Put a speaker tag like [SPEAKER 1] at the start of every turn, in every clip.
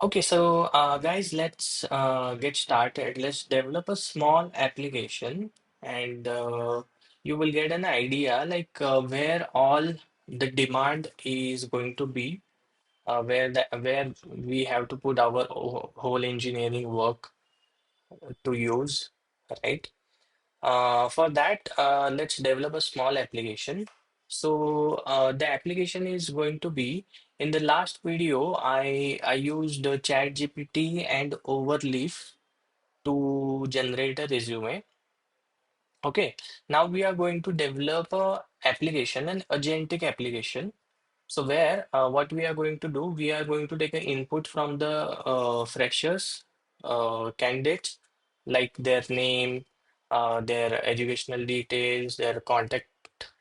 [SPEAKER 1] Okay, so guys, let's get started. Let's develop a small application, and you will get an idea like where all the demand is going to be, where we have to put our whole engineering work to use, right? For that, let's develop a small application. So the application is going to be in the last video, I used ChatGPT and Overleaf to generate a resume. Okay, now we are going to develop a application, an agentic application. So where what we are going to do, we are going to take an input from the freshers, candidates, like their name, their educational details, their contact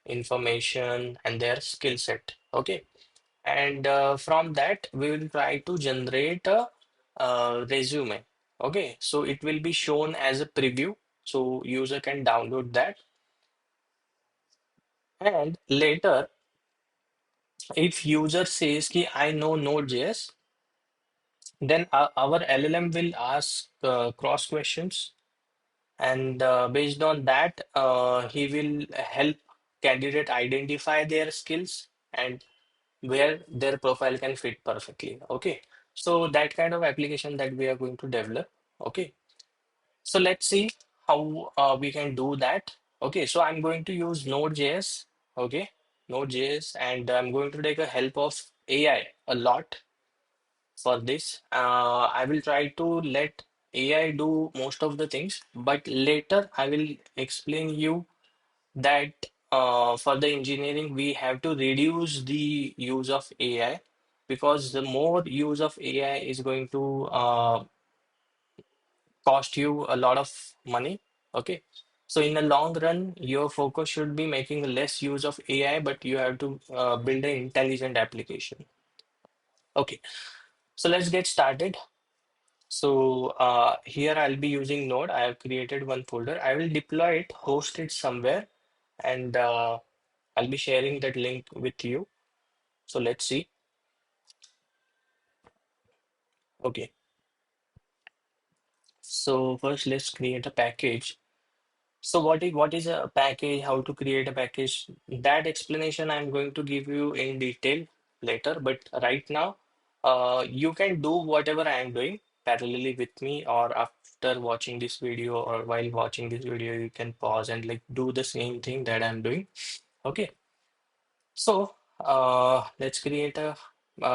[SPEAKER 1] information, and their skill set. Okay, and from that we will try to generate a resume. Okay, so it will be shown as a preview, so user can download that, and later if user says ki I know Node.js, then our LLM will ask cross questions, and based on that, he will help candidate identify their skills and where their profile can fit perfectly. Okay, so that kind of application that we are going to develop. Okay, so let's see how we can do that. Okay, so I'm going to use Node.js. Okay, Node.js, and I'm going to take a help of AI a lot for this. I will try to let AI do most of the things, but later I will explain you that for the engineering we have to reduce the use of AI, because the more use of AI is going to cost you a lot of money. Okay. So in the long run, your focus should be making less use of AI, but you have to build an intelligent application. Okay. So let's get started. So here I'll be using Node. I have created one folder. I will deploy it, host it somewhere, and I'll be sharing that link with you. So let's see. Okay. So first let's create a package. So what is a package? How to create a package? That explanation I'm going to give you in detail later. But right now, you can do whatever I am doing parallelly with me, or after watching this video, or while watching this video, you can pause and like do the same thing that I'm doing. Okay. So let's create a.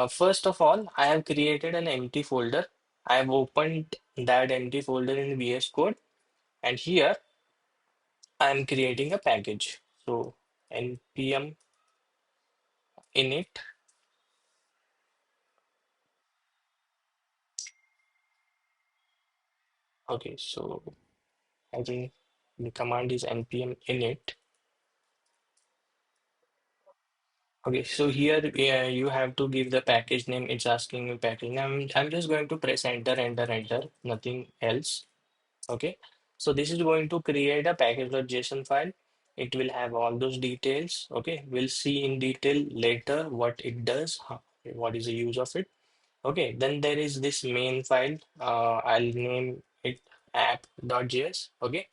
[SPEAKER 1] First of all, I have created an empty folder. I have opened that empty folder in VS Code, and here I'm creating a package. So npm init. Okay, so I think the command is npm init. Okay, so here you have to give the package name. It's asking me package name. I'm just going to press enter, enter, enter, nothing else. Okay, so this is going to create a package.json file. It will have all those details. Okay, we'll see in detail later what it does, what is the use of it. Okay, then there is this main file. I'll name it app.js. Okay,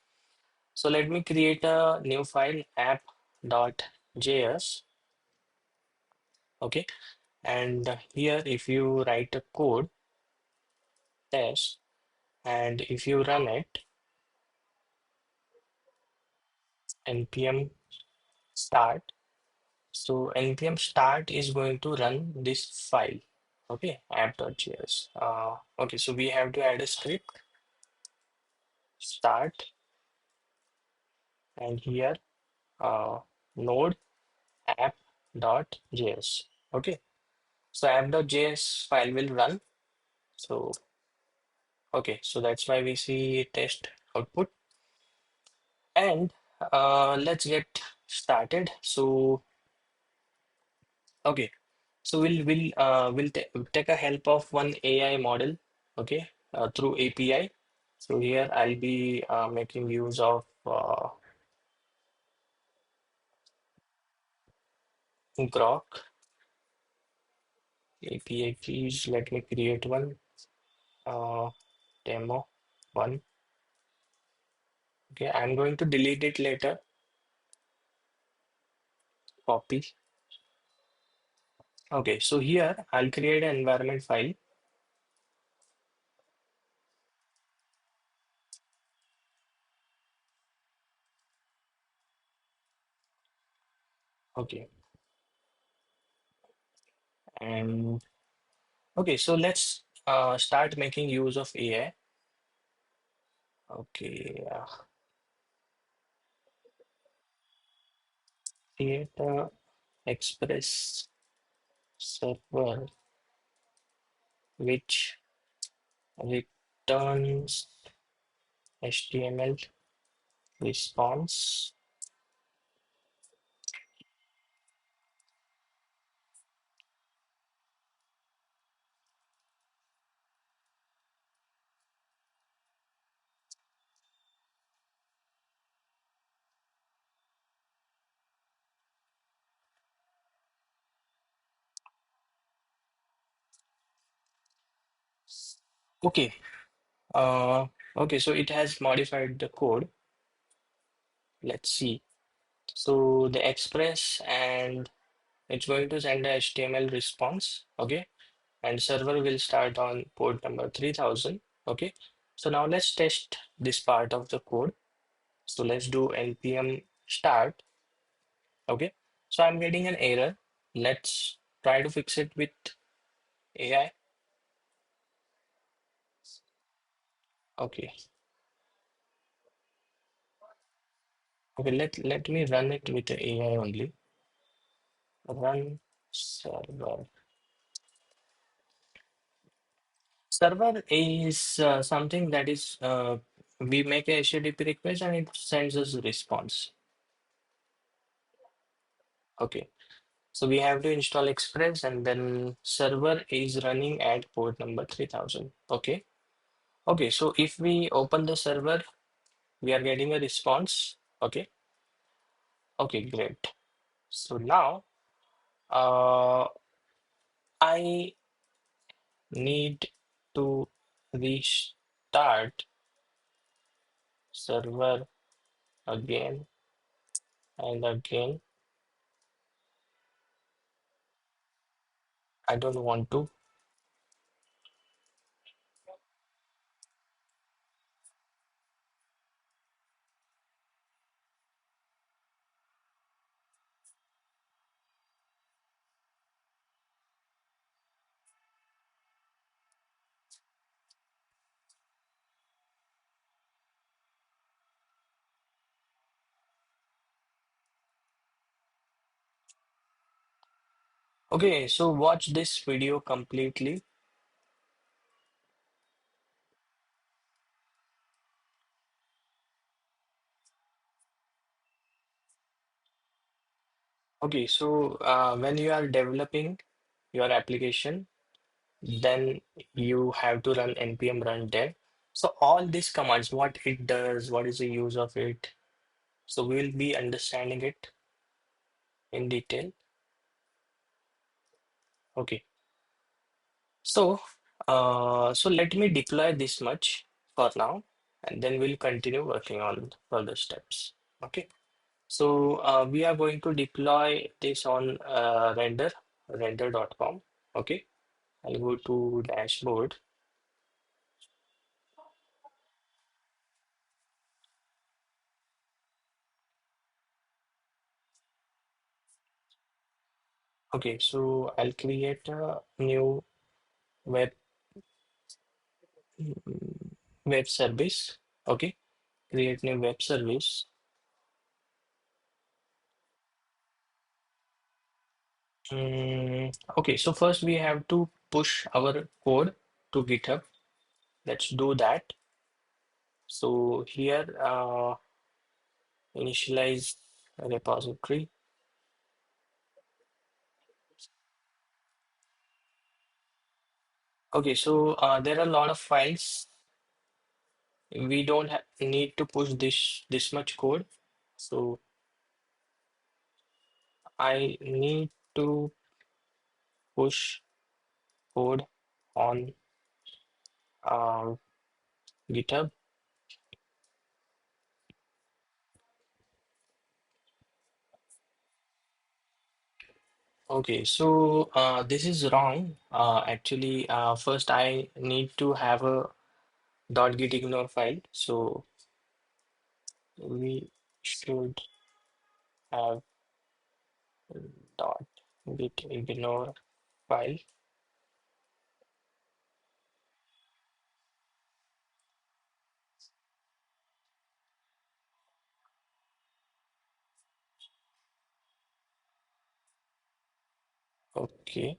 [SPEAKER 1] so let me create a new file, app.js. Okay, and here if you write a code test, and if you run it, npm start. So npm start is going to run this file. Okay, app.js. Okay, so we have to add a script start, and here node app.js. Okay, so app.js file will run. So, okay, so that's why we see test output. And let's get started. So, okay, so we'll take a help of one AI model. Okay, through API. So here I'll be making use of Groq API keys. Let me create one. uh, demo one. Okay, I'm going to delete it later. Copy. Okay, so here I'll create an environment file. Okay, and okay, so let's start making use of AI. Okay, create a Express server which returns HTML response. Okay, uh, okay, so it has modified the code. Let's see. So the Express and it's going to send a HTML response. Okay, and server will start on port number 3000. Okay, so now let's test this part of the code. So let's do npm start. Okay, so I'm getting an error. Let's try to fix it with AI. Okay, okay, let me run it with the AI only. Run server. Server is something that is we make a HTTP request and it sends us a response. Okay. So we have to install Express and then server is running at port number 3000. Okay. Okay. So if we open the server, we are getting a response. Okay. Okay, great. So now uh, I need to restart server again and again. I don't want to. Okay, so watch this video completely. Okay, so when you are developing your application, then you have to run npm run dev. So all these commands, what it does, what is the use of it. So we'll be understanding it in detail. Okay, so so let me deploy this much for now, and then we'll continue working on further steps. Okay, so we are going to deploy this on render.com. Okay, I'll go to dashboard. Okay, so I'll create a new web web service. Okay, create new web service. Okay, so first we have to push our code to GitHub. Let's do that. So here, initialize repository. Okay, so there are a lot of files. We don't need to push this much code. So I need to push code on uh, GitHub. Okay, so this is wrong. Actually, first I need to have a .git ignore file. So we should have dot git ignore file. Okay,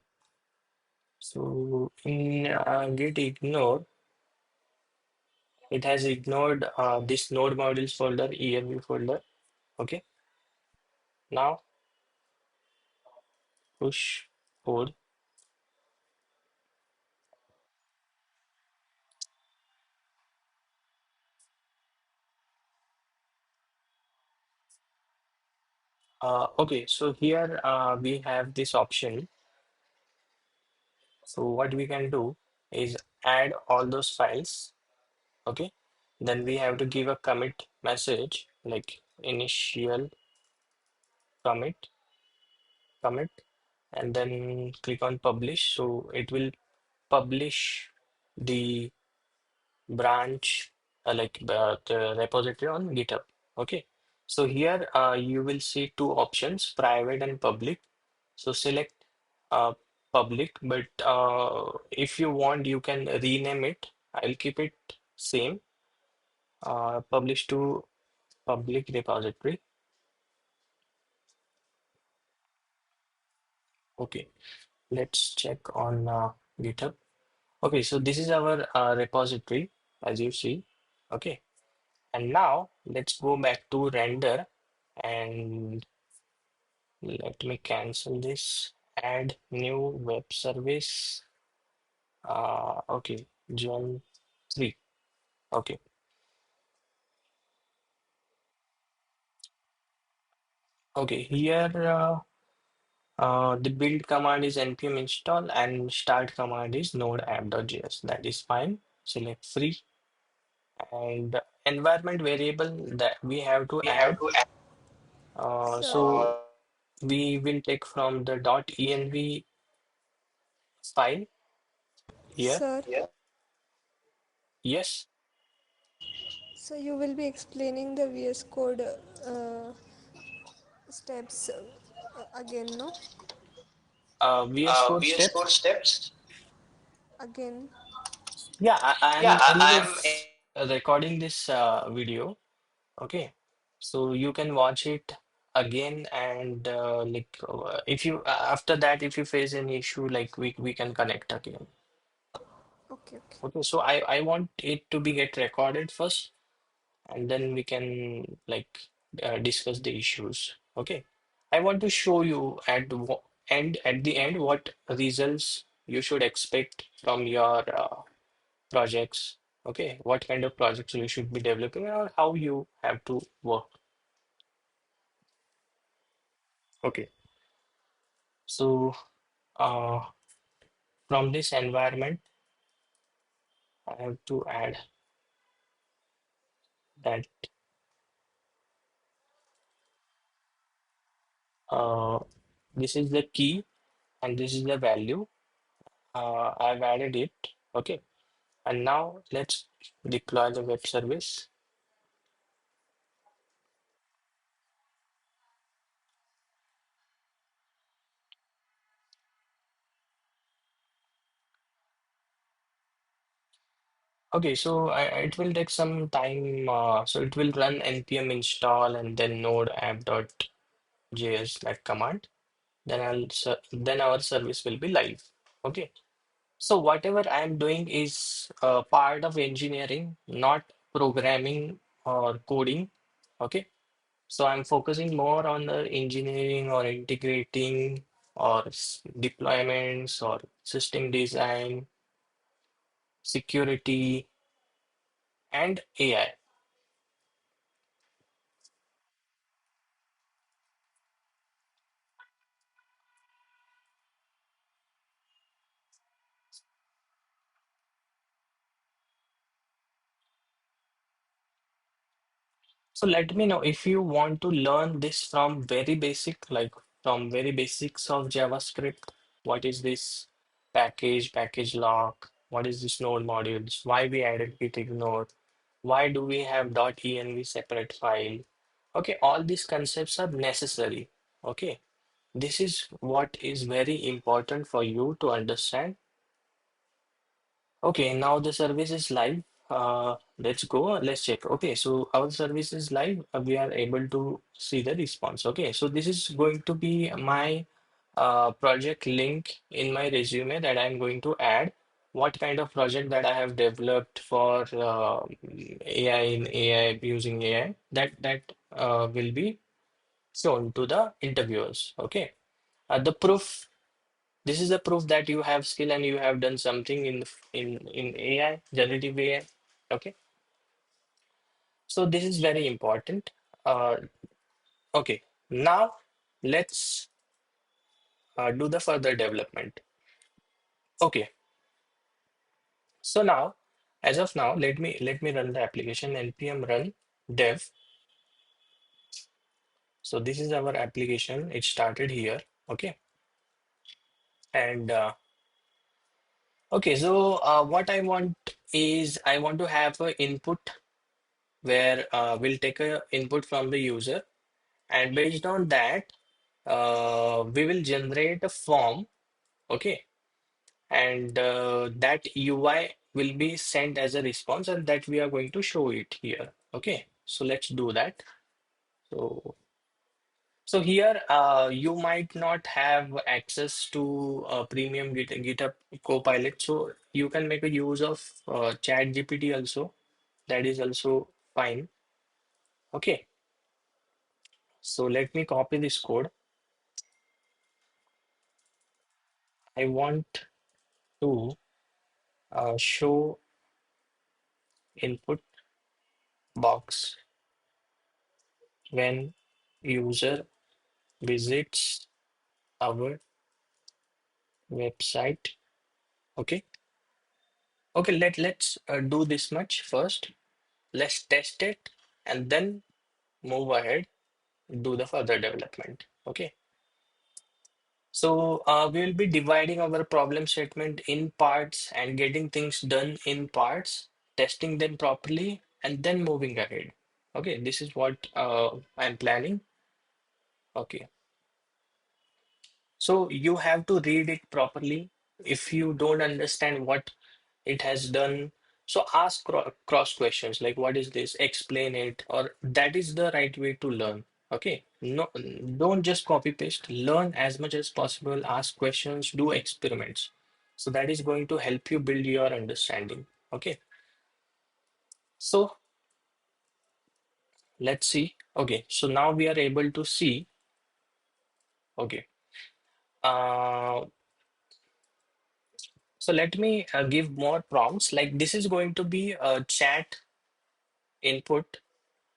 [SPEAKER 1] so in git ignore, it has ignored this node modules folder, env folder. Okay, now push code. Okay, so here we have this option. So what we can do is add all those files. Okay, then we have to give a commit message like initial commit commit, and then click on publish. So it will publish the branch like the repository on GitHub. Okay, so here you will see two options, private and public. So select uh, public, but if you want, you can rename it. I'll keep it same. Publish to public repository. Okay, let's check on GitHub. Okay, so this is our repository as you see. Okay, and now let's go back to render and let me cancel this. Add new web service. Okay, John 3. Okay. Okay, here the build command is npm install and start command is node app.js. That is fine. Select free and environment variable that we have to add. So
[SPEAKER 2] Sir,
[SPEAKER 1] we will take from the .env file here.
[SPEAKER 2] sir,
[SPEAKER 1] Yes,
[SPEAKER 2] so you will be explaining the VS Code steps again, no?
[SPEAKER 1] VS Code
[SPEAKER 2] VS
[SPEAKER 1] steps.
[SPEAKER 2] Code steps. Again.
[SPEAKER 1] Yeah, I
[SPEAKER 2] Yeah,
[SPEAKER 1] am
[SPEAKER 2] I am.
[SPEAKER 1] anyways recording this video. Okay, so you can watch it again and if you after that if you face any issue like we can connect again.
[SPEAKER 2] Okay, okay.
[SPEAKER 1] Okay, so I want it to be get recorded first and then we can discuss the issues. Okay, I want to show you at the end what results you should expect from your projects. Okay, what kind of projects you should be developing or how you have to work. Okay, so uh, from this environment, I have to add that uh, this is the key and this is the value. I've added it. Okay, and now let's deploy the web service. Okay, so it will take some time. So it will run npm install and then node app.js that command. Then our service will be live. Okay. So whatever I am doing is part of engineering, not programming or coding. Okay. So I'm focusing more on the engineering or integrating or deployments or system design, security, and AI. So let me know if you want to learn this from very basic, like from very basics of JavaScript. What is this package lock? What is this node modules? Why we added git ignore? Why do we have .env separate file? Okay, all these concepts are necessary. Okay, this is what is very important for you to understand. Okay, now the service is live. Let's go. Let's check. Okay, so our service is live. We are able to see the response. Okay, so this is going to be my project link in my resume that I'm going to add. What kind of project that I have developed for AI in AI using AI that will be shown to the interviewers. Okay, the proof. This is the proof that you have skill and you have done something in AI, generative AI. Okay, so this is very important. Uh, okay, now let's do the further development. Okay, so now, as of now, let me run the application npm run dev. So this is our application. It started here. Okay, and okay, so what I want is I want to have an input where we'll take a input from the user. And based on that, we will generate a form, okay? And that UI will be sent as a response, and that we are going to show it here. Okay, so let's do that. So, so here, you might not have access to premium GitHub Copilot, so you can make a use of ChatGPT also. That is also fine. Okay, so let me copy this code. I want to show input box when user visits our website. Okay. Okay, let's do this much first. Let's test it and then move ahead, do the further development. Okay. So we will be dividing our problem statement in parts and getting things done in parts, testing them properly, and then moving ahead. Okay, this is what I'm planning. Okay. So you have to read it properly. If you don't understand what it has done, so ask cross questions like what is this? Explain it, or that is the right way to learn. Okay. No, don't just copy paste. Learn as much as possible. Ask questions. Do experiments. So that is going to help you build your understanding. Okay. So let's see. Okay. So now we are able to see. Okay. Uh, so let me give more prompts. Like this is going to be a chat input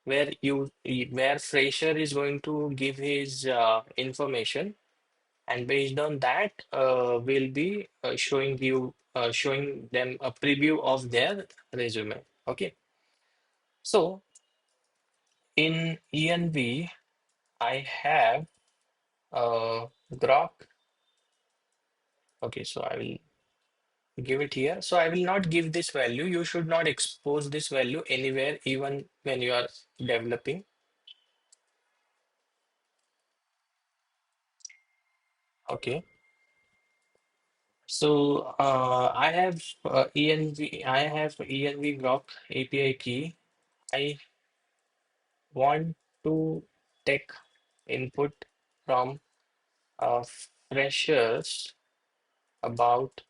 [SPEAKER 1] where Fraser is going to give his information, and based on that, we'll be showing them a preview of their resume. Okay, so in ENV, I have Groq. Okay, so I will give it here. So I will not give this value. You should not expose this value anywhere, even when you are developing. Okay. So I have env Groq API key. I want to take input from uh, freshers about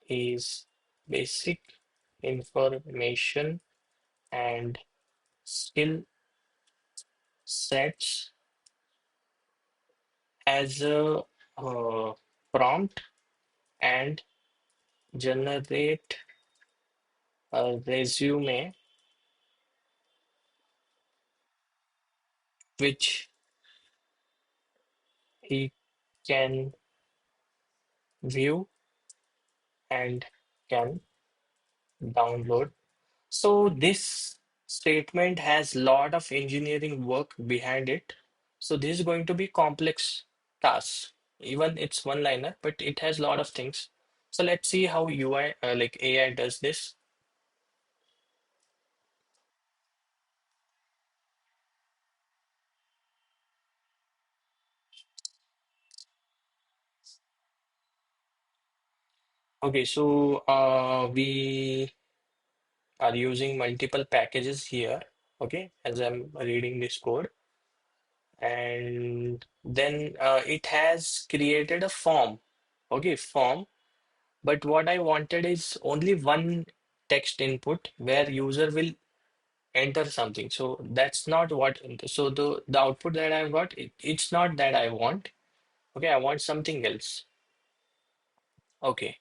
[SPEAKER 1] his basic information and skill sets as a prompt and generate a resume which he can view and can download. So this. statement has lot of engineering work behind it. So this is going to be complex task. Even it's one liner, but it has a lot of things. So let's see how UI like AI does this. Okay, so we are using multiple packages here. Okay, as I'm reading this code, and then it has created a form. Okay, form. But what I wanted is only one text input where user will enter something. So that's not what. So the output that I've got, it's not that I want. Okay, I want something else. Okay,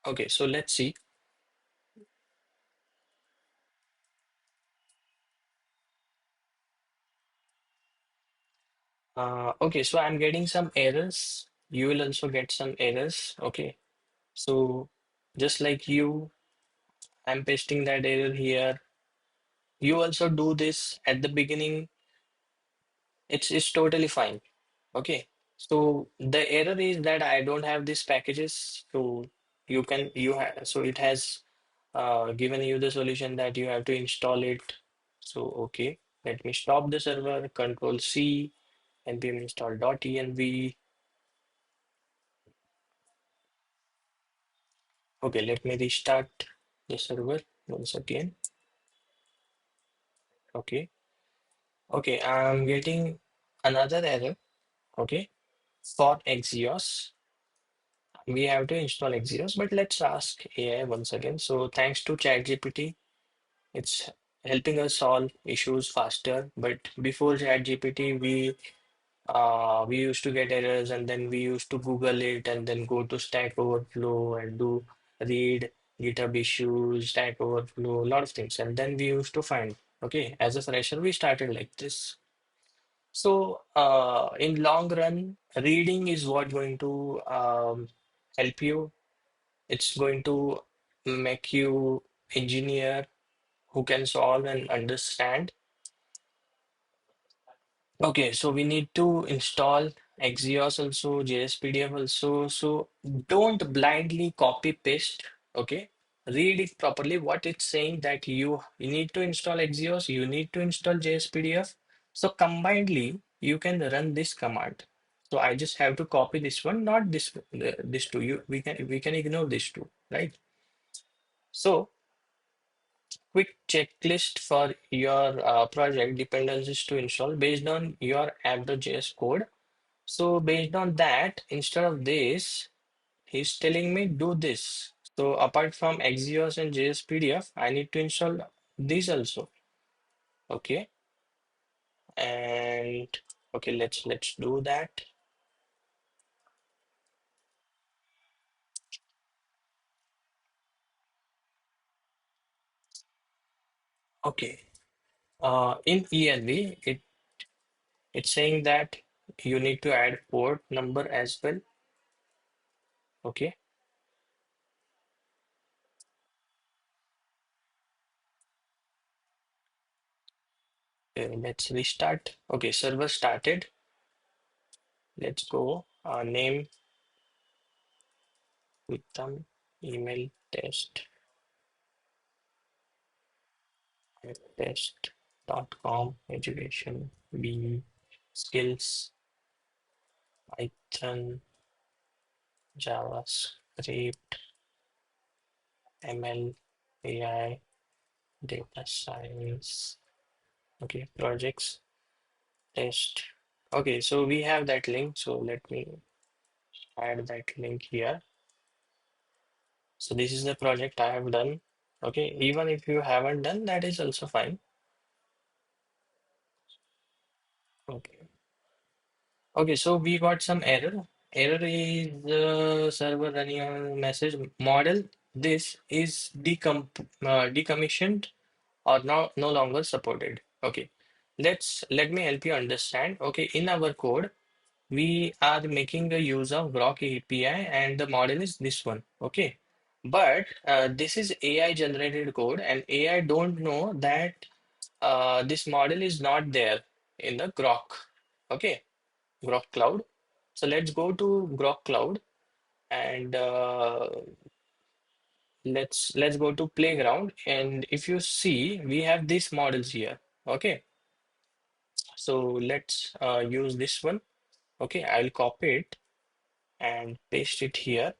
[SPEAKER 1] okay. So let's see. Okay, so I'm getting some errors. You will also get some errors. Okay, so just like you, I'm pasting that error here. You also do this at the beginning. It's totally fine. Okay, so the error is that I don't have these packages. So you have so it has given you the solution that you have to install it. So okay, let me stop the server. Control C, npm install .env. Okay, let me restart the server once again. Okay, okay, I'm getting another error. Okay, for Axios, we have to install Axios, but let's ask AI once again. So thanks to ChatGPT, it's helping us solve issues faster. But before ChatGPT, we used to get errors and then we used to Google it and then go to Stack Overflow and do read GitHub issues, Stack Overflow, a lot of things. And then we used to find, okay, as a fresher, we started like this. So in long run, reading is what going to help you. It's going to make you engineer who can solve and understand. Okay, so we need to install Axios also, JSPDF also. So don't blindly copy paste. Okay, read it properly. What it's saying that you need to install Axios, you need to install JSPDF. So combinedly, you can run this command. So I just have to copy this one, not this two. We can ignore this two, right? So quick checklist for your project dependencies to install based on your app.js code. So based on that, instead of this, he's telling me do this. So apart from Axios and JS PDF, I need to install these also. Okay, and okay, let's do that. Okay, in ELV, it's saying that you need to add port number as well. Okay, let's restart. Okay, server started. Let's go. Name with them email test test.com education b skills Python JavaScript ML AI data science. Okay, projects test. Okay, so we have that link. So let me add that link here. So this is the project I have done. Okay, even if you haven't done, that is also fine. Okay. Okay, so we got some error. Error is server running a message model. This is decommissioned or no longer supported. Okay, let me help you understand. Okay, in our code, we are making a use of Groq API and the model is this one. Okay, But this is AI generated code, and AI don't know that this model is not there in the Groq. Okay, Groq Cloud. So let's go to Groq Cloud and let's go to playground. And if you see, we have these models here. Okay, so let's use this one. Okay, I'll copy it and paste it here.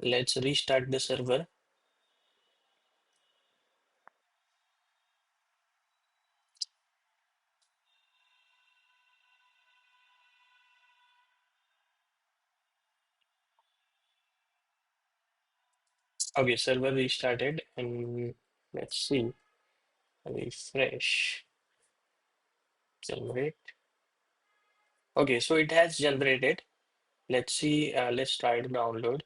[SPEAKER 1] Let's restart the server. Okay, server restarted, and let's see. Refresh, generate. Okay, so it has generated. Let's see. Let's try to download.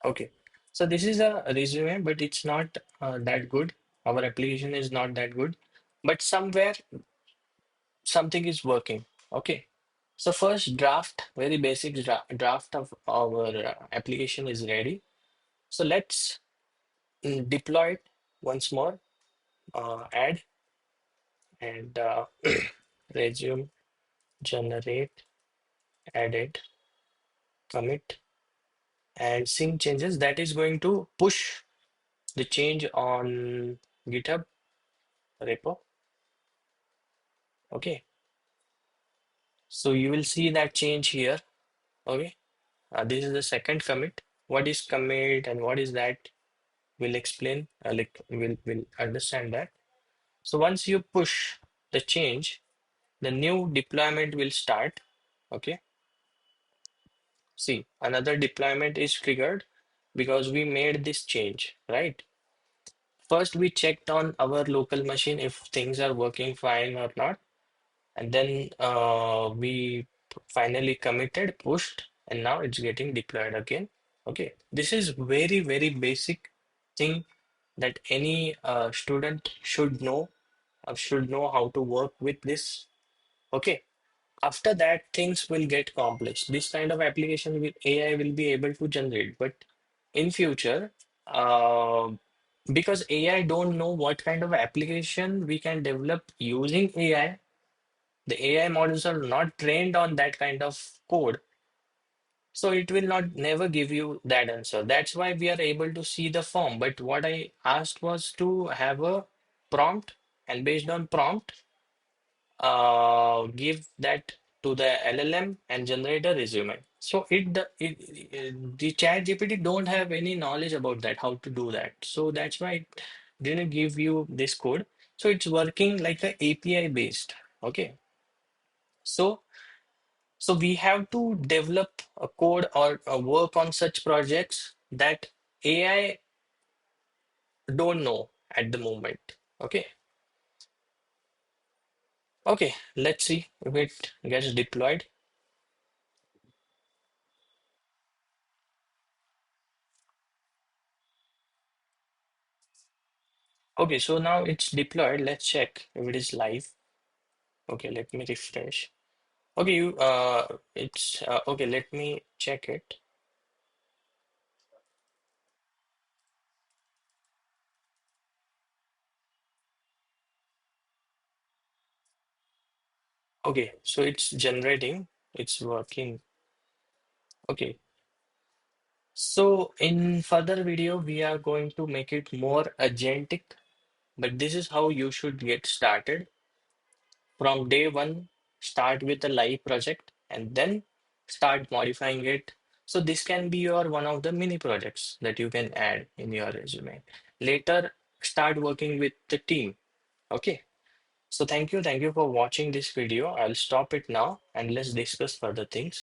[SPEAKER 1] Okay, so this is a resume, but it's not that good. Our application is not that good, but somewhere something is working. Okay, so first draft, very basic draft of our application is ready. So let's deploy it once more. Add and resume, generate, edit, commit, and sync changes. That is going to push the change on GitHub repo. Okay, so you will see that change here. Okay, this is the second commit. What is commit and what is that? We'll explain. Like we'll understand that. So once you push the change, the new deployment will start. Okay, see another deployment is triggered because we made this change, right? First, we checked on our local machine if things are working fine or not, and then we finally committed, pushed, and now it's getting deployed again. Okay, this is very, very basic thing that any student should know how to work with this. Okay, after that, things will get complex. This kind of application with AI will be able to generate, but in future, uh, because AI don't know what kind of application we can develop using AI, the AI models are not trained on that kind of code, so it will not never give you that answer. That's why we are able to see the form. But what I asked was to have a prompt, and based on prompt, give that to the LLM and generate a resume. So the chat GPT don't have any knowledge about that, how to do that. So that's why it didn't give you this code. So it's working like a API based. Okay. So we have to develop a code or work on such projects that AI don't know at the moment. Okay. Okay. Let's see if it gets deployed. Okay, so now it's deployed. Let's check if it is live. Okay, let me refresh. Okay, it's okay. Let me check it. Okay, so it's generating. It's working. Okay, so in further video, we are going to make it more agentic. But this is how you should get started. From day one, start with a live project and then start modifying it. So this can be your one of the mini projects that you can add in your resume. Later, start working with the team. Okay. So thank you for watching this video. I'll stop it now and let's discuss further things.